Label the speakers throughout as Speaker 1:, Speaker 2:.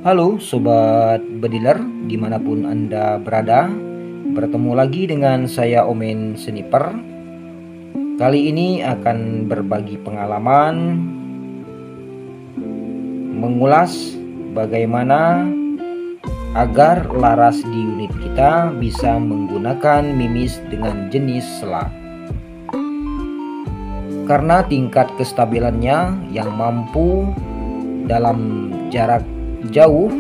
Speaker 1: Halo Sobat Bediler, dimanapun Anda berada. Bertemu lagi dengan saya Omen Sniper. Kali ini akan berbagi pengalaman mengulas bagaimana agar laras di unit kita bisa menggunakan mimis dengan jenis selak. Karena tingkat kestabilannya yang mampu dalam jarak jauh,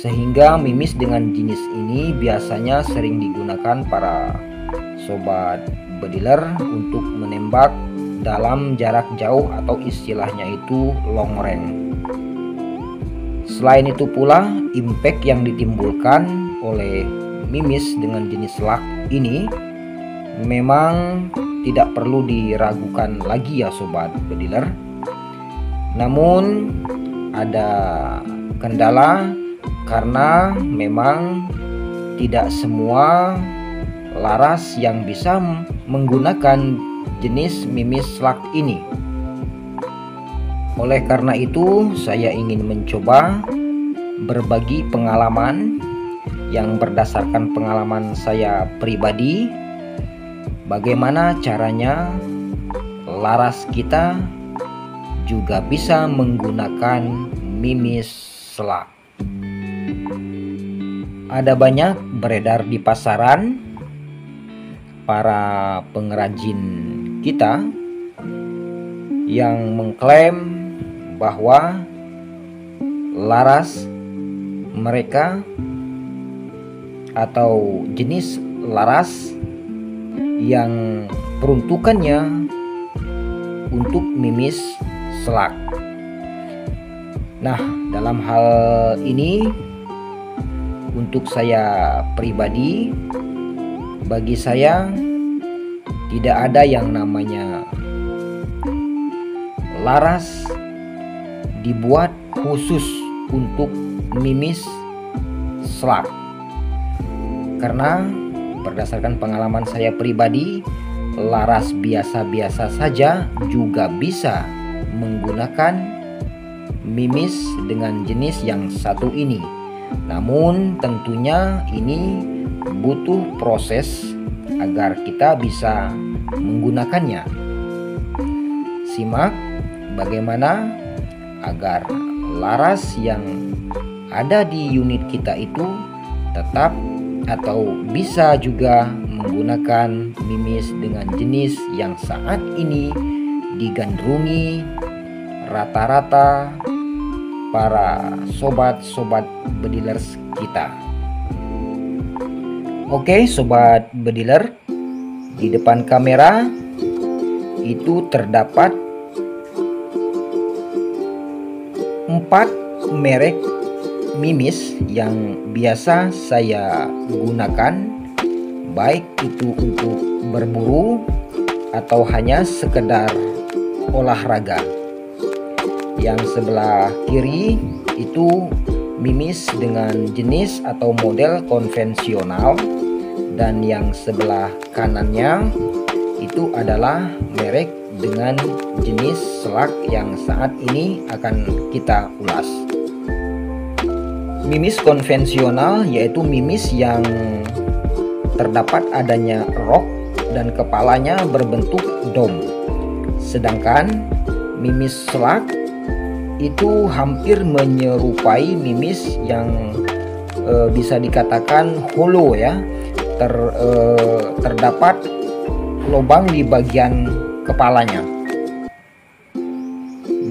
Speaker 1: sehingga mimis dengan jenis ini biasanya sering digunakan para sobat bediler untuk menembak dalam jarak jauh atau istilahnya itu long range. Selain itu pula, impact yang ditimbulkan oleh mimis dengan jenis selak ini memang tidak perlu diragukan lagi ya sobat bediler. Namun ada kendala karena memang tidak semua laras yang bisa menggunakan jenis mimis selak ini. Oleh karena itu, saya ingin mencoba berbagi pengalaman yang berdasarkan pengalaman saya pribadi, bagaimana caranya laras kita juga bisa menggunakan mimis selak. Ada banyak beredar di pasaran para pengrajin kita yang mengklaim bahwa laras mereka atau jenis laras yang peruntukannya untuk mimis selak. Nah, dalam hal ini untuk saya pribadi, bagi saya tidak ada yang namanya laras dibuat khusus untuk mimis selak. Karena berdasarkan pengalaman saya pribadi, laras biasa-biasa saja juga bisa menggunakan mimis dengan jenis yang satu ini. Namun tentunya ini butuh proses agar kita bisa menggunakannya. Simak bagaimana agar laras yang ada di unit kita itu tetap atau bisa juga menggunakan mimis dengan jenis yang saat ini digandrungi rata-rata para sobat-sobat bedilers kita. Oke sobat bediler, di depan kamera itu terdapat 4 merek mimis yang biasa saya gunakan, baik itu untuk berburu atau hanya sekedar olahraga. Yang sebelah kiri itu mimis dengan jenis atau model konvensional, dan yang sebelah kanannya itu adalah merek dengan jenis selak yang saat ini akan kita ulas. Mimis konvensional yaitu mimis yang terdapat adanya rok dan kepalanya berbentuk dom. Sedangkan mimis selak itu hampir menyerupai mimis yang bisa dikatakan hollow ya. Terdapat lubang di bagian kepalanya.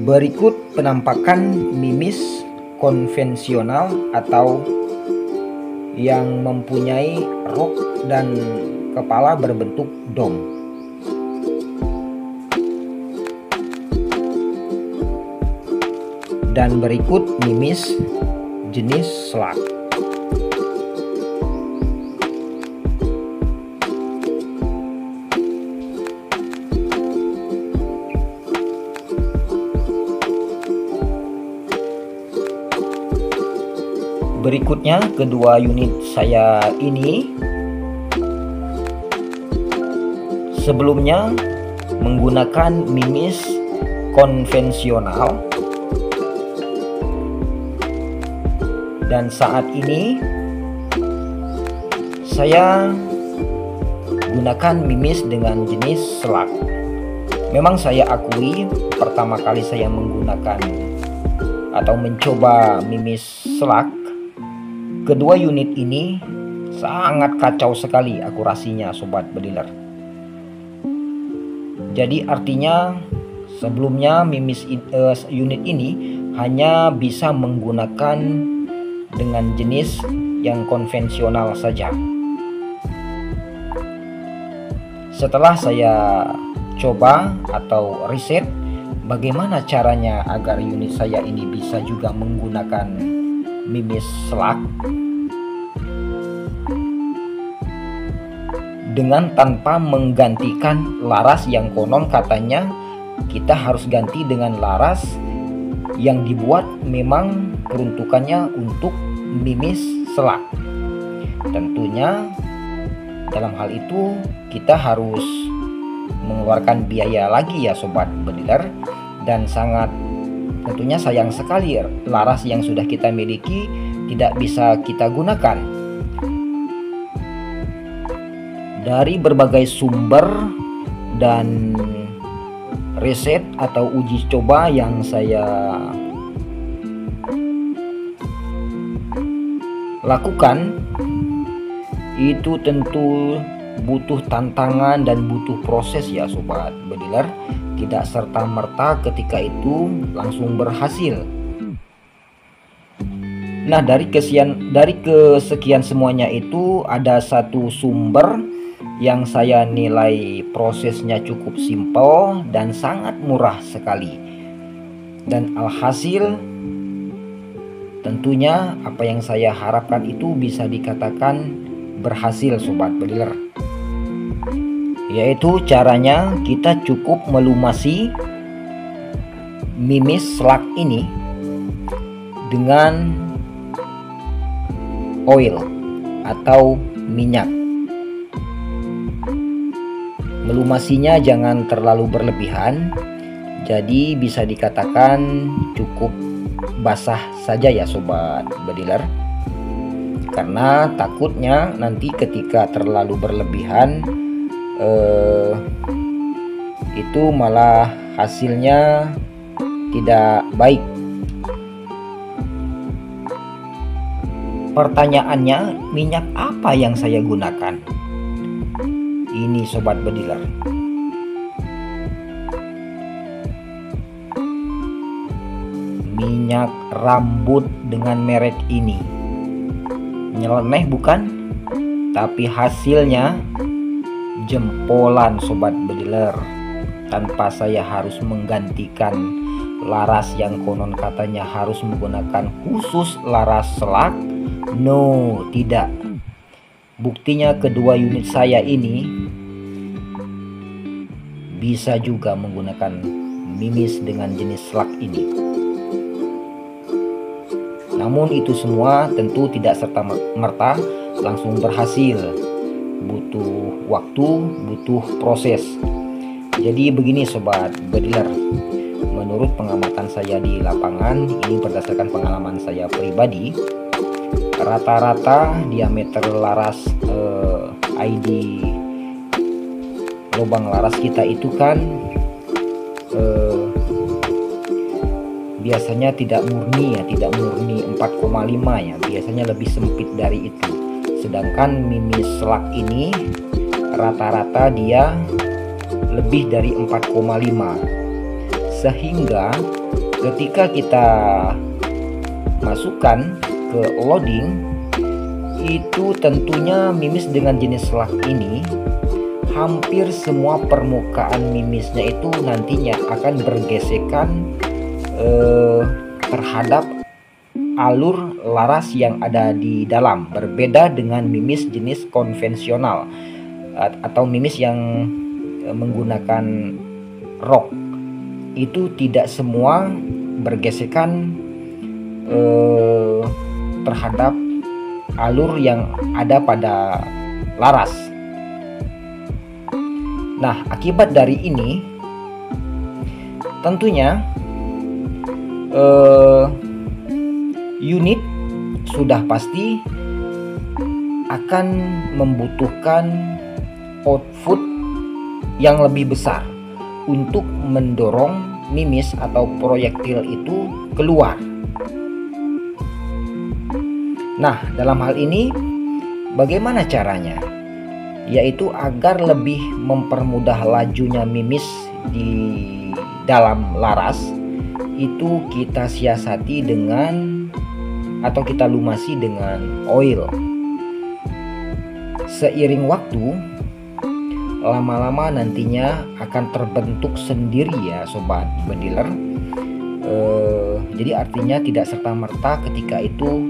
Speaker 1: Berikut penampakan mimis konvensional atau yang mempunyai rok dan kepala berbentuk dom. Dan berikut mimis jenis selak. Berikutnya kedua unit saya ini sebelumnya menggunakan mimis konvensional Dan saat ini saya gunakan mimis dengan jenis selak. Memang saya akui pertama kali saya menggunakan atau mencoba mimis selak, kedua unit ini sangat kacau sekali akurasinya sobat bediler. Jadi artinya sebelumnya mimis unit ini hanya bisa menggunakan dengan jenis yang konvensional saja. Setelah saya coba atau riset bagaimana caranya agar unit saya ini bisa juga menggunakan mimis selak dengan tanpa menggantikan laras yang konon katanya kita harus ganti dengan laras yang dibuat memang peruntukannya untuk mimis selak. Tentunya dalam hal itu kita harus mengeluarkan biaya lagi ya sobat bediler, dan sangat tentunya sayang sekali laras yang sudah kita miliki tidak bisa kita gunakan. Dari berbagai sumber dan riset atau uji coba yang saya lakukan, itu tentu butuh tantangan dan butuh proses ya sobat bediler. Tidak serta-merta ketika itu langsung berhasil. Nah, dari kesekian semuanya itu ada satu sumber yang saya nilai prosesnya cukup simpel dan sangat murah sekali. Dan alhasil tentunya apa yang saya harapkan itu bisa dikatakan berhasil sobat bediler, yaitu caranya kita cukup melumasi mimis selak ini dengan oil atau minyak. Melumasinya jangan terlalu berlebihan, jadi bisa dikatakan cukup basah saja ya sobat bediler. Karena takutnya nanti ketika terlalu berlebihan itu malah hasilnya tidak baik. Pertanyaannya, minyak apa yang saya gunakan? Ini sobat bediler, minyak rambut dengan merek ini. Nyeleneh bukan? Tapi hasilnya jempolan sobat bediler. Tanpa saya harus menggantikan laras yang konon katanya harus menggunakan khusus laras selak. No, tidak. Buktinya kedua unit saya ini bisa juga menggunakan mimis dengan jenis selak ini. Namun itu semua tentu tidak serta-merta langsung berhasil. Butuh waktu, butuh proses. Jadi begini sobat bediler, menurut pengamatan saya di lapangan, ini berdasarkan pengalaman saya pribadi, rata-rata diameter laras ID lubang laras kita itu kan biasanya tidak murni 4,5 ya, biasanya lebih sempit dari itu. Sedangkan mimis selak ini rata-rata dia lebih dari 4,5, sehingga ketika kita masukkan ke loading itu tentunya mimis dengan jenis selak ini hampir semua permukaan mimisnya itu nantinya akan bergesekan terhadap alur laras yang ada di dalam. Berbeda dengan mimis jenis konvensional atau mimis yang menggunakan rok, itu tidak semua bergesekan terhadap alur yang ada pada laras. Nah, akibat dari ini tentunya unit sudah pasti akan membutuhkan output yang lebih besar untuk mendorong mimis atau proyektil itu keluar. Nah, dalam hal ini bagaimana caranya? Yaitu agar lebih mempermudah lajunya mimis di dalam laras, itu kita siasati dengan atau kita lumasi dengan oil. Seiring waktu, lama-lama nantinya akan terbentuk sendiri ya sobat bediler. Jadi artinya tidak serta-merta ketika itu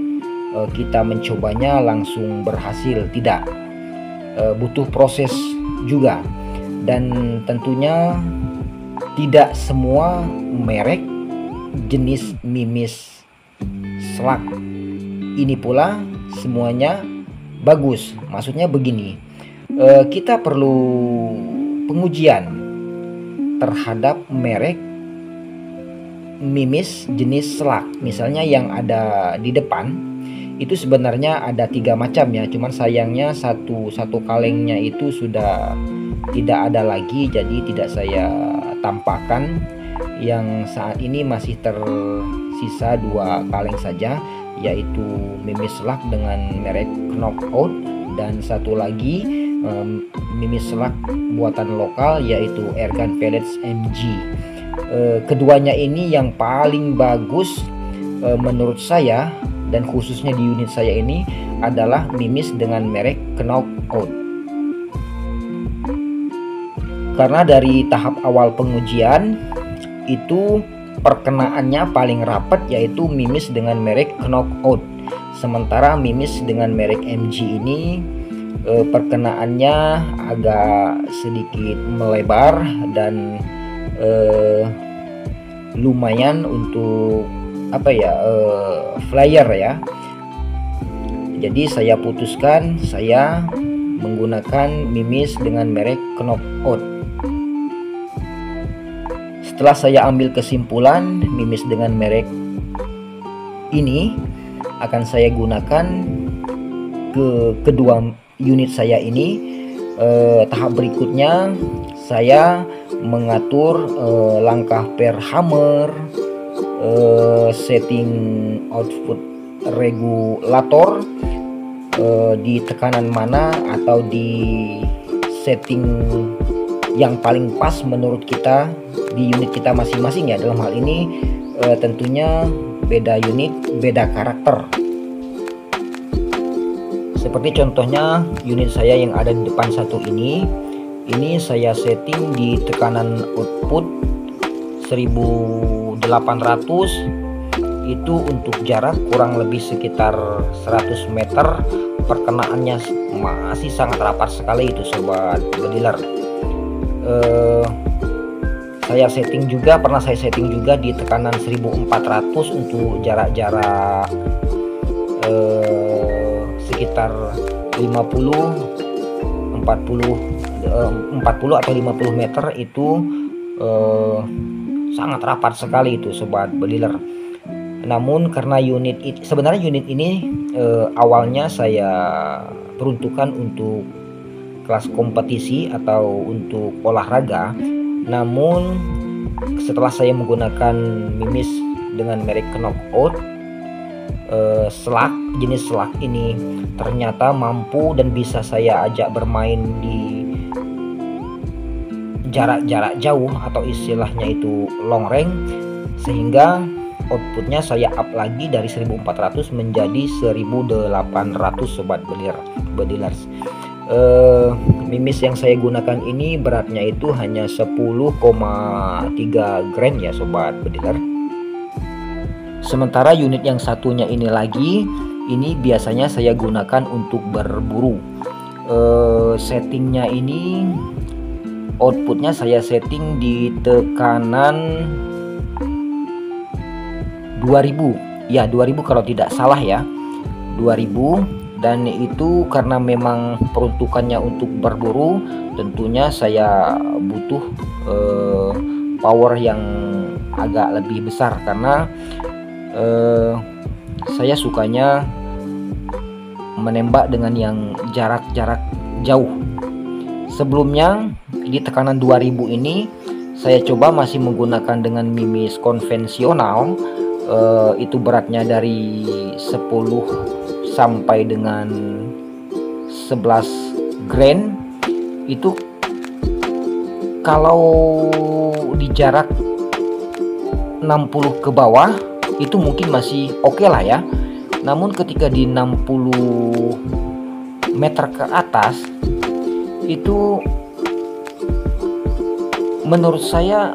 Speaker 1: kita mencobanya langsung berhasil, tidak. Butuh proses juga, dan tentunya tidak semua merek jenis mimis selak ini pula semuanya bagus. Maksudnya begini, kita perlu pengujian terhadap merek mimis jenis selak. Misalnya yang ada di depan itu sebenarnya ada 3 macam ya, cuman sayangnya satu kalengnya itu sudah tidak ada lagi, jadi tidak saya tampakkan. Yang saat ini masih tersisa 2 kaleng saja, yaitu mimis selak dengan merek Knockout, dan satu lagi mimis selak buatan lokal yaitu Airgun Pellets MG. Keduanya ini yang paling bagus menurut saya, dan khususnya di unit saya ini adalah mimis dengan merek Knockout. Karena dari tahap awal pengujian itu perkenaannya paling rapat yaitu mimis dengan merek Knockout. Sementara mimis dengan merek MG ini perkenaannya agak sedikit melebar dan lumayan untuk flyer ya. Jadi saya putuskan saya menggunakan mimis dengan merek Knockout. Setelah saya ambil kesimpulan, mimis dengan merek ini akan saya gunakan ke kedua unit saya ini. Tahap berikutnya saya mengatur langkah per hammer, setting output regulator di tekanan mana atau di setting yang paling pas menurut kita di unit kita masing-masing ya. Dalam hal ini tentunya beda unit beda karakter. Seperti contohnya unit saya yang ada di depan satu ini saya setting di tekanan output 1800, itu untuk jarak kurang lebih sekitar 100 meter. Perkenaannya masih sangat rapat sekali itu sobat bediler. Pernah saya setting juga di tekanan 1400 untuk jarak-jarak sekitar 40 atau 50 meter, itu sangat rapat sekali itu sobat bediler. Namun karena sebenarnya unit ini awalnya saya peruntukan untuk kelas kompetisi atau untuk olahraga. Namun setelah saya menggunakan mimis dengan merek Knockout, jenis selak ini ternyata mampu dan bisa saya ajak bermain di jarak-jarak jauh atau istilahnya itu long range, sehingga outputnya saya up lagi dari 1400 menjadi 1800 sobat bedilers. Mimis yang saya gunakan ini beratnya itu hanya 10,3 gram ya sobat bediler. Sementara unit yang satunya ini lagi, ini biasanya saya gunakan untuk berburu. Settingnya ini outputnya saya setting di tekanan 2000 ya, 2000 kalau tidak salah ya, 2000. Dan itu karena memang peruntukannya untuk berburu, tentunya saya butuh power yang agak lebih besar, karena saya sukanya menembak dengan yang jarak-jarak jauh. Sebelumnya di tekanan 2000 ini saya coba masih menggunakan dengan mimis konvensional, itu beratnya dari 10 sampai dengan 11 grain. Itu kalau di jarak 60 ke bawah itu mungkin masih oke lah ya. Namun ketika di 60 meter ke atas itu menurut saya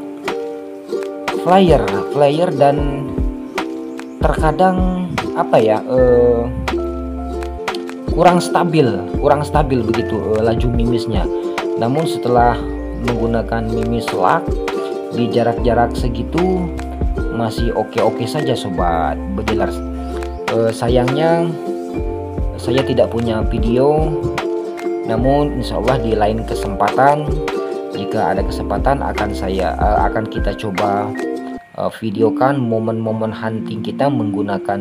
Speaker 1: flyer dan terkadang apa ya, kurang stabil begitu laju mimisnya. Namun setelah menggunakan mimis selak di jarak-jarak segitu masih oke-oke saja sobat bediler. Sayangnya saya tidak punya video, namun insya Allah di lain kesempatan, jika ada kesempatan akan kita coba videokan momen-momen hunting kita menggunakan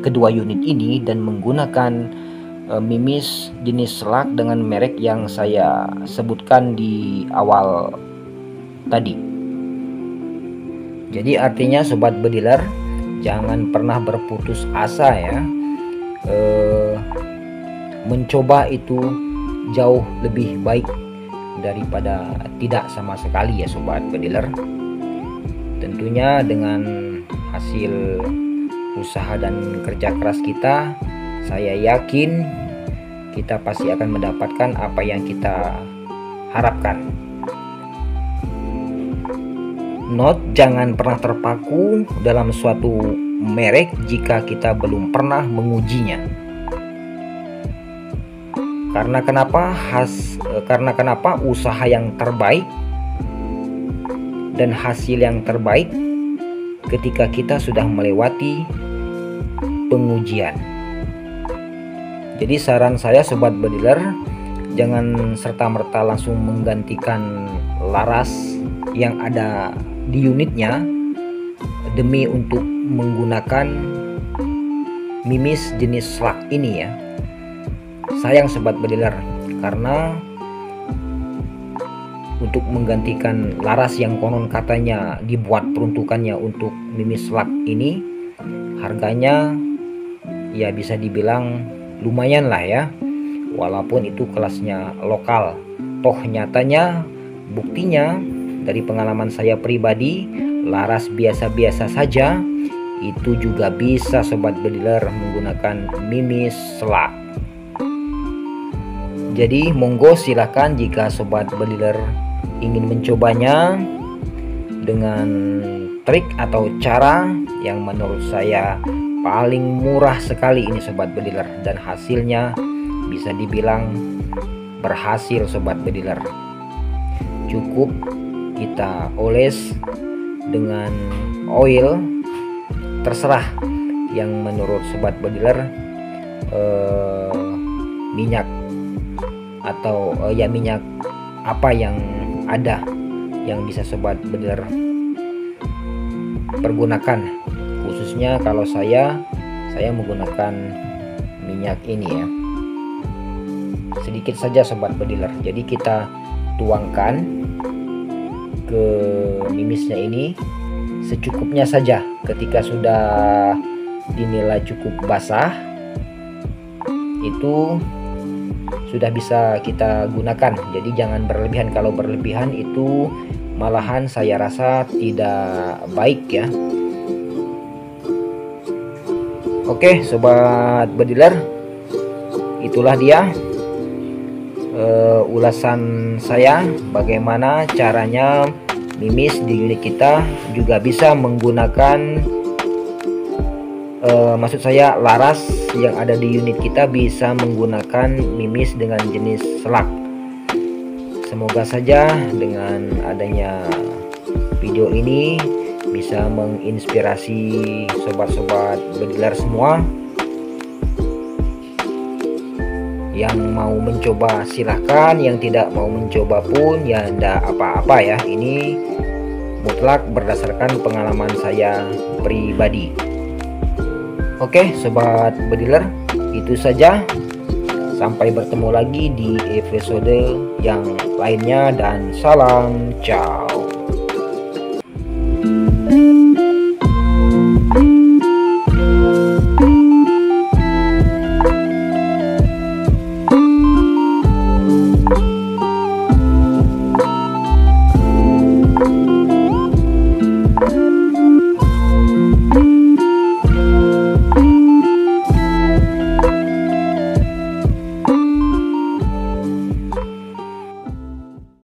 Speaker 1: kedua unit ini dan menggunakan mimis jenis selak dengan merek yang saya sebutkan di awal tadi. Jadi artinya sobat bediler, jangan pernah berputus asa ya. Mencoba itu jauh lebih baik daripada tidak sama sekali ya sobat bediler. Tentunya dengan hasil usaha dan kerja keras kita, saya yakin kita pasti akan mendapatkan apa yang kita harapkan. Note, jangan pernah terpaku dalam suatu merek jika kita belum pernah mengujinya. Karena kenapa usaha yang terbaik dan hasil yang terbaik ketika kita sudah melewati pengujian. Jadi saran saya sobat bediler, jangan serta-merta langsung menggantikan laras yang ada di unitnya demi untuk menggunakan mimis jenis slug ini ya. Sayang sobat bediler, karena untuk menggantikan laras yang konon katanya dibuat peruntukannya untuk mimis slug ini, harganya ya bisa dibilang lumayan lah ya, walaupun itu kelasnya lokal. Toh nyatanya, buktinya dari pengalaman saya pribadi, laras biasa-biasa saja itu juga bisa sobat bediler menggunakan mimis slug. Jadi monggo silahkan jika sobat bediler ingin mencobanya dengan trik atau cara yang menurut saya paling murah sekali ini sobat bediler, dan hasilnya bisa dibilang berhasil sobat bediler. Cukup kita oles dengan oil, terserah yang menurut sobat bediler, minyak atau ya minyak apa yang ada yang bisa sobat bediler pergunakan. Khususnya kalau saya menggunakan minyak ini ya, sedikit saja sobat bediler. Jadi kita tuangkan ke mimisnya ini secukupnya saja. Ketika sudah dinilai cukup basah, itu sudah bisa kita gunakan. Jadi jangan berlebihan. Kalau berlebihan itu malahan saya rasa tidak baik ya. Oke sobat bediler, itulah dia ulasan saya bagaimana caranya mimis di unit kita juga bisa menggunakan maksud saya laras yang ada di unit kita bisa menggunakan mimis dengan jenis slug. Semoga saja dengan adanya video ini bisa menginspirasi sobat-sobat bediler semua. Yang mau mencoba silahkan, yang tidak mau mencoba pun ya tidak apa-apa ya. Ini mutlak berdasarkan pengalaman saya pribadi. Oke sobat bediler, itu saja Sampai bertemu lagi di episode yang lainnya dan salam ciao.